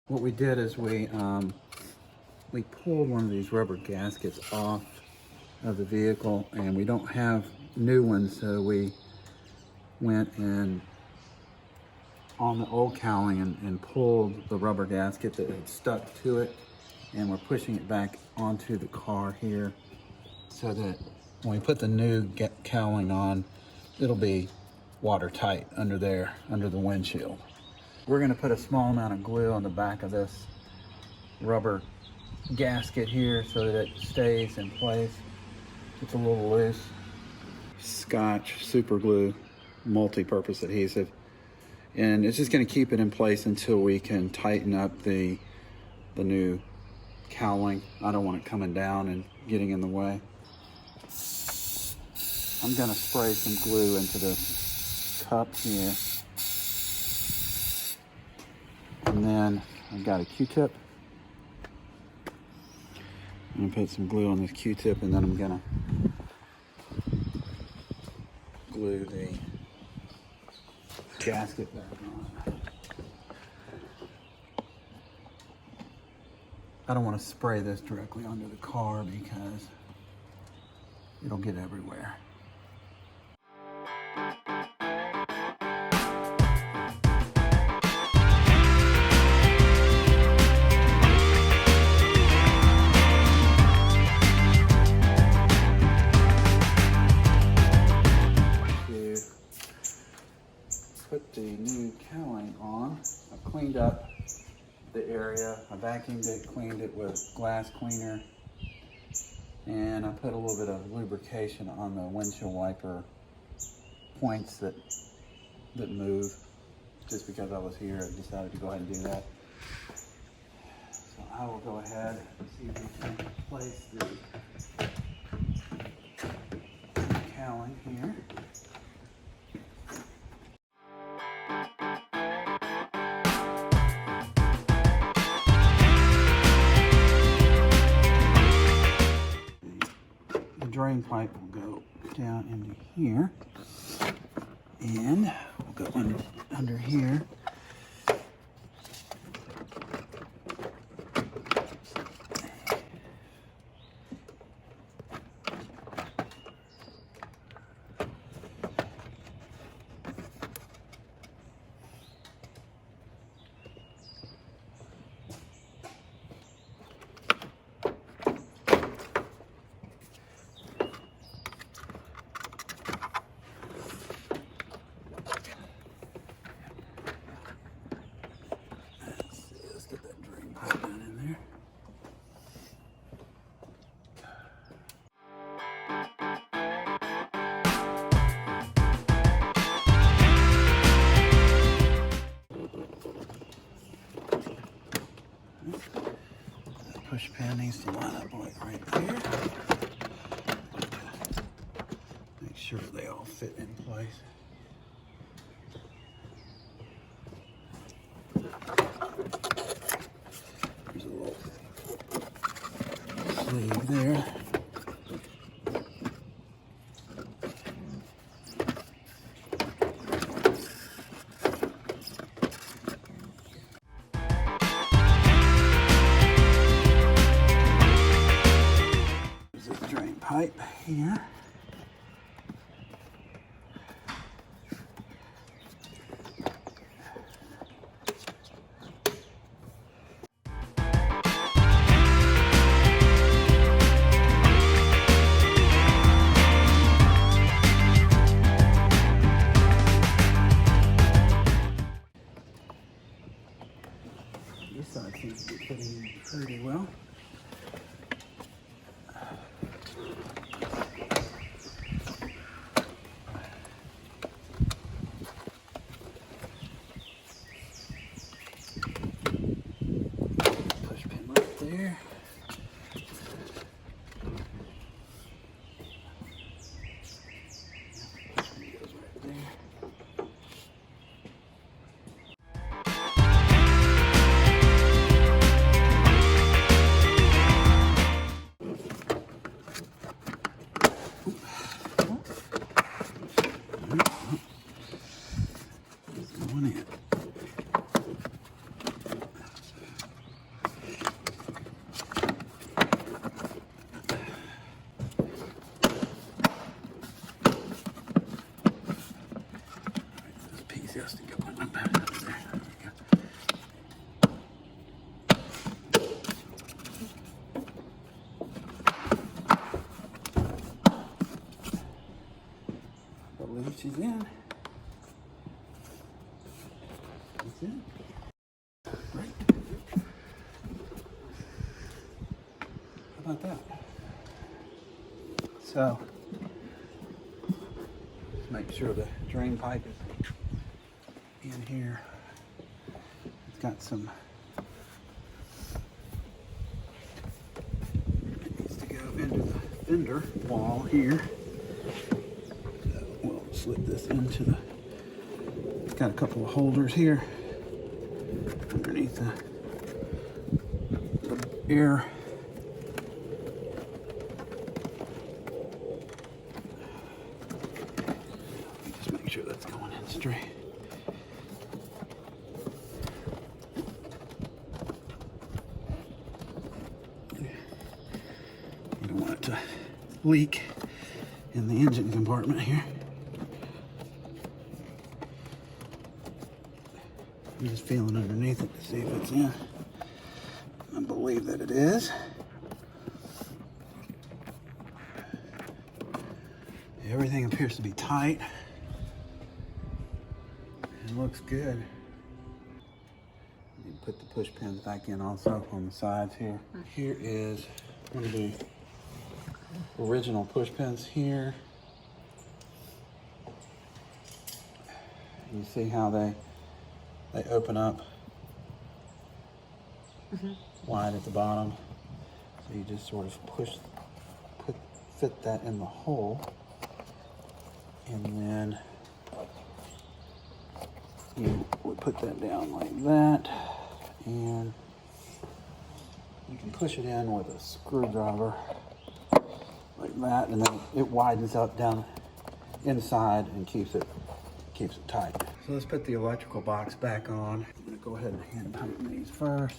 What we did is we pulled one of these rubber gaskets off of the vehicle, and we don't have new ones, so we went and on the old cowling and pulled the rubber gasket that had stuck to it, and we're pushing it back onto the car here so that when we put the new cowling on, it'll be watertight under there, under the windshield. We're gonna put a small amount of glue on the back of this rubber gasket here so that it stays in place. It's a little loose. Scotch super glue, multi-purpose adhesive. And it's just going to keep it in place until we can tighten up the new cowling. I don't want it coming down and getting in the way. I'm going to spray some glue into this cup here. And then I've got a Q-tip. I'm going to put some glue on this Q-tip, and then I'm going to glue the gasket back on. I don't want to spray this directly onto the car because it'll get everywhere. Put the new cowling on. I cleaned up the area. I vacuumed it, cleaned it with glass cleaner, and I put a little bit of lubrication on the windshield wiper points that move. Just because I was here, I decided to go ahead and do that. So I will go ahead and see if we can place the cowling here. Drain pipe will go down into here, and we'll go under here. Push pin needs to line up like right there. Make sure they all fit in place. There's a little sleeve there. Pipe here. This side seems to be fitting pretty well. There. Goes right there. Going in. about that? So, make sure the drain pipe is in here. It's got some, it needs to go into the fender wall here. So we'll slip this into the, it's got a couple of holders here underneath the air. Just make sure that's going in straight. You don't want it to leak in the engine compartment here. I'm just feeling underneath it to see if it's in. I believe that it is. Everything appears to be tight. It looks good. You put the push pins back in also on the sides here. Here is one of the original push pins here. You see how they open up wide at the bottom. So you just sort of fit that in the hole, and then you would put that down like that, and you can push it in with a screwdriver like that, and then it widens up down inside and keeps it tight. So let's put the electrical box back on. I'm gonna go ahead and hand tighten these first.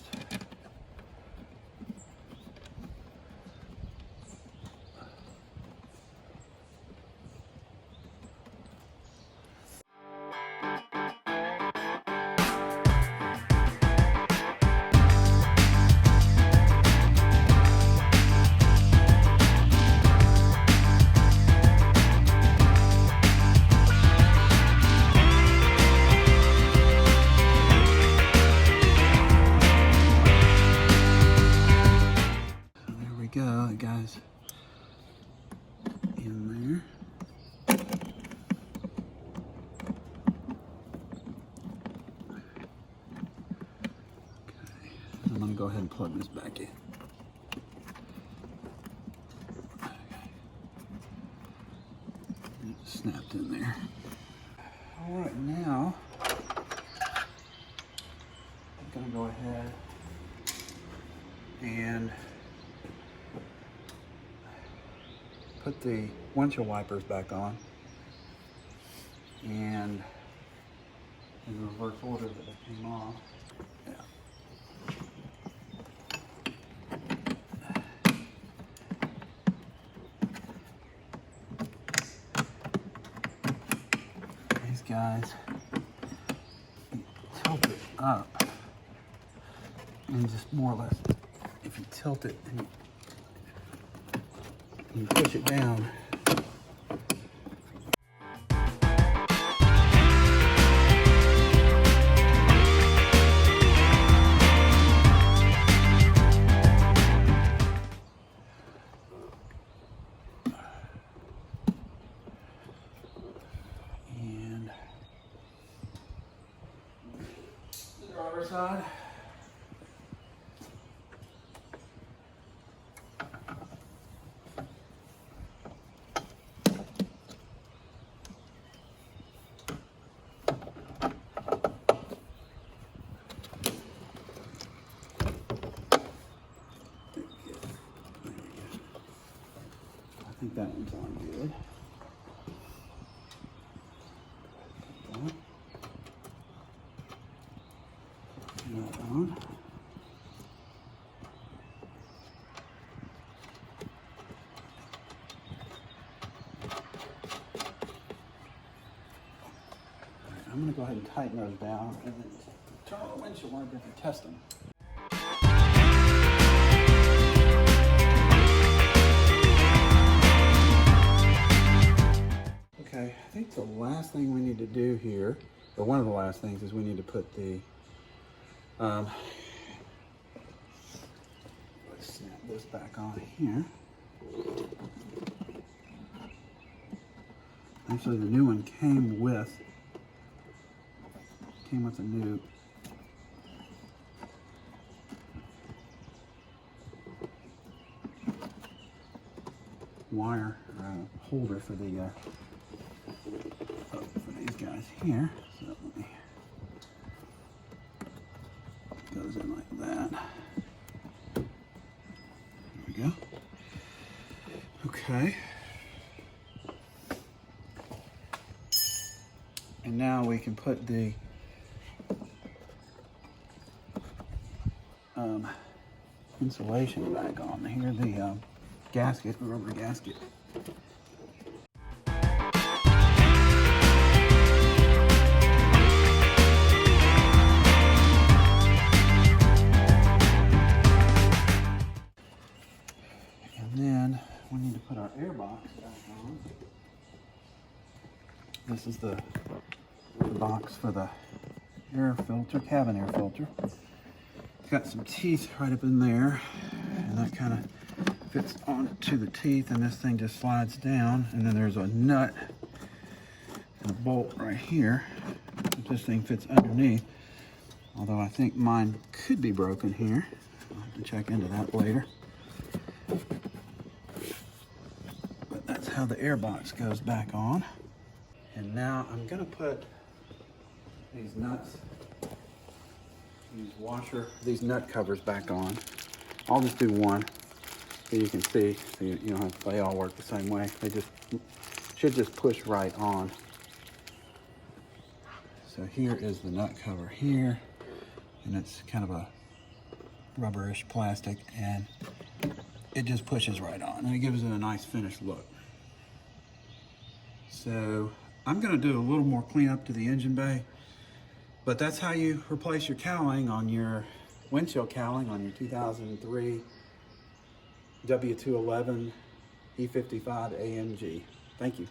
Go, it goes in there. Okay, I'm gonna go ahead and plug this back in. Okay. It snapped in there. All right, now I'm gonna go ahead and put the windshield wipers back on, and in reverse order that they came off. Yeah. These guys, you tilt it up, and just more or less, if you tilt it and you push it down, and the driver's side. I think that one's on good. That on. I'm going to go ahead and tighten those down and then turn on the windshield wiper and test them. Okay, I think the last thing we need to do here, or one of the last things, is we need to put the let's snap this back on here. Actually, the new one came with a new wire holder for the for these guys here. So let me, goes in like that. There we go. Okay. And now we can put the insulation back on here, the gasket, rubber gasket. And then we need to put our air box back on. This is the box for the air filter, cabin air filter. It's got some teeth right up in there, and that kind of fits onto the teeth, and this thing just slides down, and then there's a nut and a bolt right here. This thing fits underneath, although I think mine could be broken here. I'll have to check into that later. But that's how the air box goes back on. And now I'm gonna put these nuts, these nut covers back on. I'll just do one so you can see, so you don't have to, they all work the same way. They should just push right on. So here is the nut cover here, and it's kind of a rubberish plastic, and it just pushes right on, and it gives it a nice finished look. So I'm gonna do a little more cleanup to the engine bay, but that's how you replace your cowling on your windshield cowling on your 2003 W211 E55 AMG. Thank you.